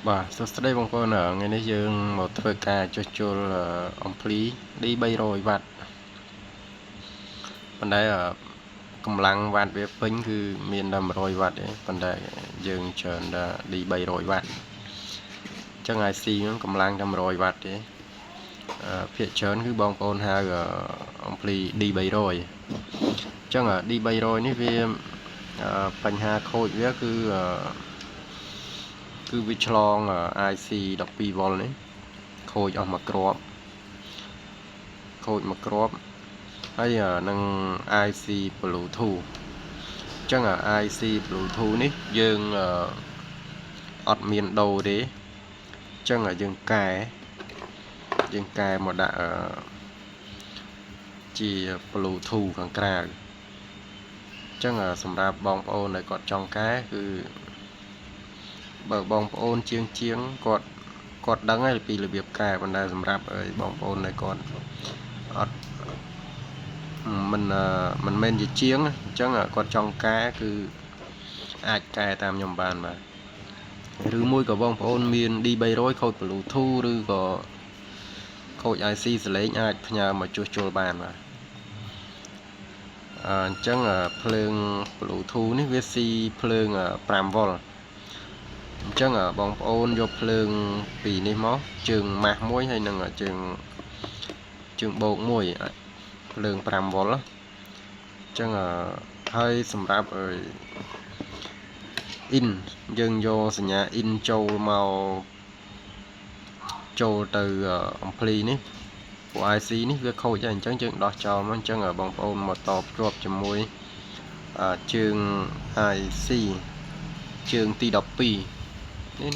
Bà, số đây bằng con ở ngày nay dương một thời ca cho là ông phí đi bay rồi vặt phần đây ở cầm lăng vặt về phính cứ miền đầm rồi vặt đấy phần đây dương trần đi bay rồi vặt chắc ngày xí nó cầm lăng đầm rồi vặt đấy phía trơn cứ bong con hai ông phí đi bay rồi chắc là đi bay rồi ní vì phần hà khôi với cứ vi chlong IC 12V នេះខូចអស់មួយគ្រាប់ហើយនឹង IC Bluetooth អញ្ចឹងIC Bluetooth នេះយើងអត់មានដូរទេអញ្ចឹងយើងកែមកដាក់ជា Bluetooth ខាងក្រៅអញ្ចឹងសម្រាប់បងប្អូនដែលគាត់ចង់កែគឺបើបងប្អូនជាងគាត់ដឹងហើយពីរបៀបកែប៉ុន្តែសម្រាប់បងប្អូនដែលគាត់អត់មិនមែនជាជាងអញ្ចឹងគាត់ចង់កែគឺអាចកែតាមខ្ញុំបានបាទឬមួយក៏បងប្អូនមាន D300 ខូច Bluetooth ឬក៏ខូច IC សលេងអាចផ្ញើមកជួសជុលបានបាទអញ្ចឹងភ្លើង Bluetooth នេះវាស៊ីភ្លើង 5V អញ្ចឹងបងប្អូនយកភ្លើងពីនេះមកជើងម៉ាស់មួយហើយនឹងជើងបោកមួយភ្លើង 5V អញ្ចឹងហើយសម្រាប់in យើងយកសញ្ញា in ចូលទៅអំភ្លីនេះពួក IC នេះវាខូចហើយអញ្ចឹងយើងដោះចោលមកអញ្ចឹងបងប្អូនមកតភ្ជាប់ជាមួយជើង IC ជើងទី12នេះ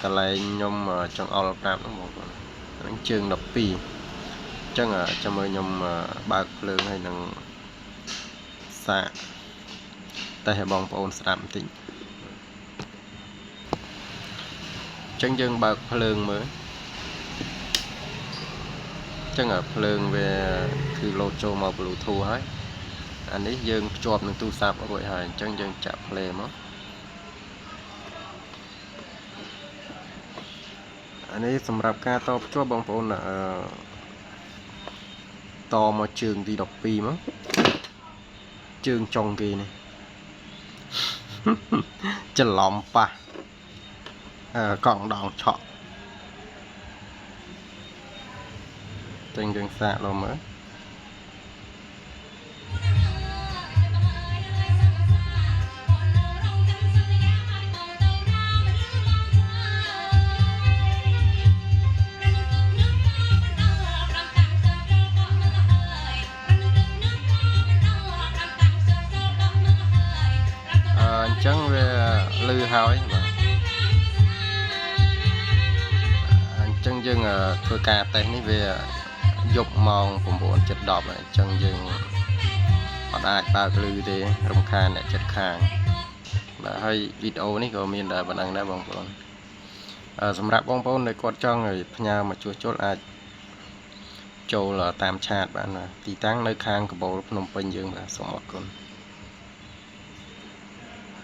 កន្លែងខ្ញុំចង់អល់ប្រាប់ហ្នឹងបងប្អូនហ្នឹងជើង12អញ្ចឹងចាំមើលខ្ញុំបើកភ្លើងហើយនឹងសាកតែឲ្យបងប្អូនស្ដាប់បន្តិចអញ្ចឹងយើងបើកភ្លើងមើលអញ្ចឹងភ្លើងវាគឺលោតចូលមក Bluetooth ហើយអានេះយើងភ្ជាប់នឹងទូរស័ព្ទរួចហើយអញ្ចឹងយើងចាក់ play មកអានេះសម្រាប់ការតភ្ជាប់បងប្អូនតមកជើងទី12មកជើងចុងគេនេះច្រឡំប៉ះកង់ដងឆក់ចឹងយើងសាកដល់មើលអញ្ចឹងវាលឺហើយបាទអញ្ចឹងយើងធ្វើការតេស្តនេះវាយប់ម៉ោង 9:10 អញ្ចឹងយើងអត់អាចបើកលឺទេរំខានអ្នកចិត្តខាងបាទហើយវីដេអូនេះក៏មានតែប៉ុណ្ណឹងដែរបងប្អូនសម្រាប់បងប្អូនដែលគាត់ចង់ឲ្យផ្ញើមកជួសជុលអាចចូលតាមឆាតបានទីតាំងនៅខាងកាបូលភ្នំពេញយើងបាទសូមអរគុណ